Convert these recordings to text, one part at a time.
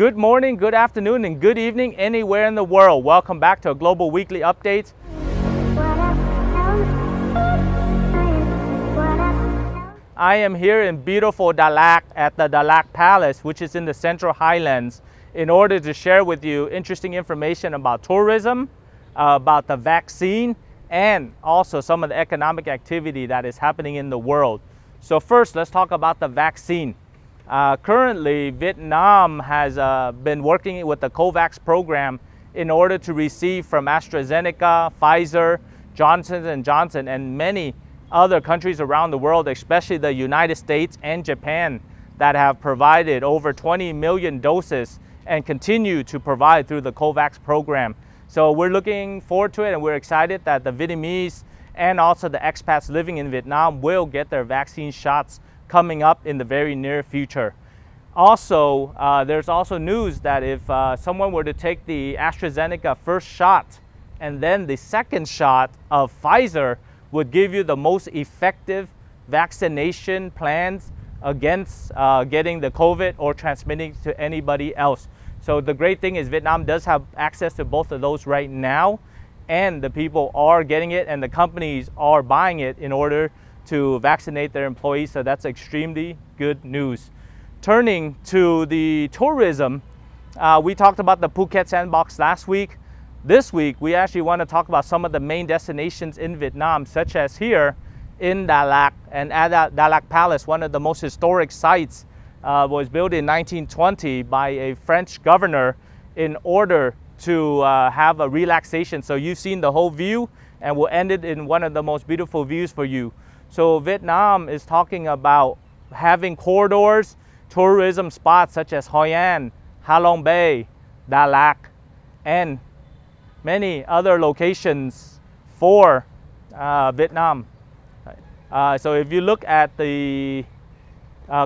Good morning, good afternoon, and good evening anywhere in the world. Welcome back to a Global Weekly Update. I am here in beautiful Dalat at the Dalat Palace, which is in the Central Highlands, in order to share with you interesting information about tourism, about the vaccine, and also some of the economic activity that is happening in the world. So first, let's talk about the vaccine. Currently, Vietnam has been working with the COVAX program in order to receive from AstraZeneca, Pfizer, Johnson & Johnson, and many other countries around the world, especially the United States and Japan, that have provided over 20 million doses and continue to provide through the COVAX program. So we're looking forward to it, and we're excited that the Vietnamese and also the expats living in Vietnam will get their vaccine shots coming up in the very near future. Also, there's also news that if someone were to take the AstraZeneca first shot and then the second shot of Pfizer, would give you the most effective vaccination plans against getting the COVID or transmitting to anybody else. So the great thing is Vietnam does have access to both of those right now, and the people are getting it and the companies are buying it in order to vaccinate their employees, so that's extremely good news. Turning to the tourism, we talked about the Phuket Sandbox last week. This week, we actually want to talk about some of the main destinations in Vietnam, such as here in Dalat and at Dalat Palace, one of the most historic sites, was built in 1920 by a French governor in order to have a relaxation. So you've seen the whole view, and we'll end it in one of the most beautiful views for you. So Vietnam is talking about having corridors, tourism spots such as Hoi An, Ha Long Bay, Dalat, and many other locations for Vietnam. So if you look at the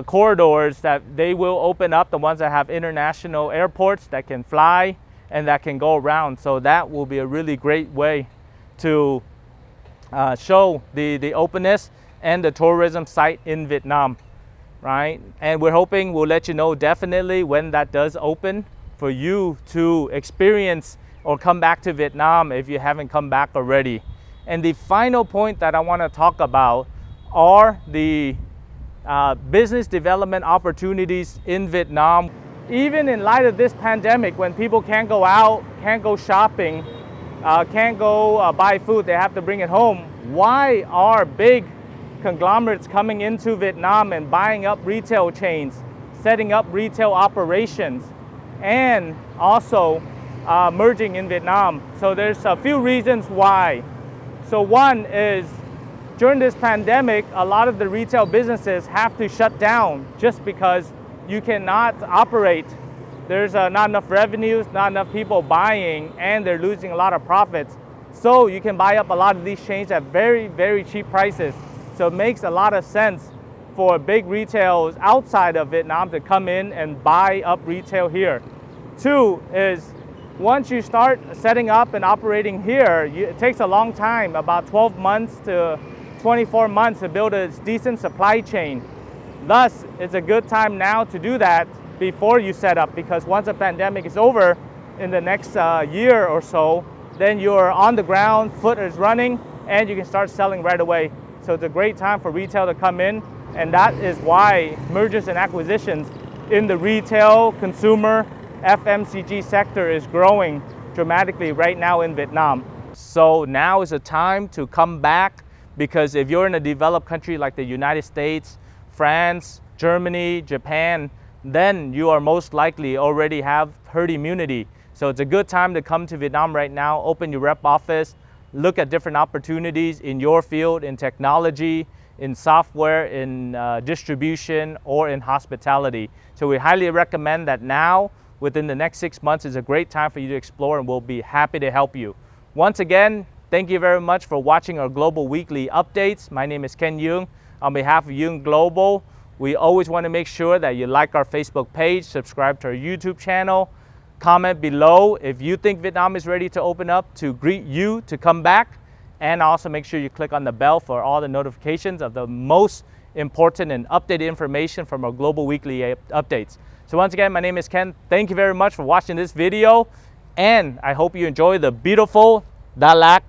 corridors that they will open up, the ones that have international airports that can fly and that can go around. So that will be a really great way to show the openness and the tourism site in Vietnam, right? And we're hoping we'll let you know definitely when that does open for you to experience or come back to Vietnam if you haven't come back already. And the final point that I want to talk about are the business development opportunities in Vietnam. Even in light of this pandemic, when people can't go out, can't go shopping, can't go buy food, they have to bring it home. Why are big conglomerates coming into Vietnam and buying up retail chains, setting up retail operations, and also merging in Vietnam? So there's a few reasons why. So one is during this pandemic, a lot of the retail businesses have to shut down just because you cannot operate. There's not enough revenues, not enough people buying, and they're losing a lot of profits. So you can buy up a lot of these chains at very, very cheap prices. So it makes a lot of sense for big retailers outside of Vietnam to come in and buy up retail here. Two is once you start setting up and operating here, it takes a long time, about 12 months to 24 months to build a decent supply chain. Thus, it's a good time now to do that before you set up, because once the pandemic is over in the next year or so, then you're on the ground, foot is running, and you can start selling right away. So it's a great time for retail to come in, and that is why mergers and acquisitions in the retail, consumer, FMCG sector is growing dramatically right now in Vietnam. So now is the time to come back, because if you're in a developed country like the United States, France, Germany, Japan, then you are most likely already have herd immunity. So it's a good time to come to Vietnam right now, open your rep office, look at different opportunities in your field, in technology, in software, in distribution, or in hospitality. So we highly recommend that now, within the next 6 months, is a great time for you to explore, and we'll be happy to help you. Once again, thank you very much for watching our Global Weekly Updates. My name is Ken Duong. On behalf of Duong Global, we always want to make sure that you like our Facebook page, subscribe to our YouTube channel, comment below if you think Vietnam is ready to open up to greet you to come back, and also make sure you click on the bell for all the notifications of the most important and updated information from our Global Weekly Updates. So once again, my name is Ken. Thank you very much for watching this video, and I hope you enjoy the beautiful Dalat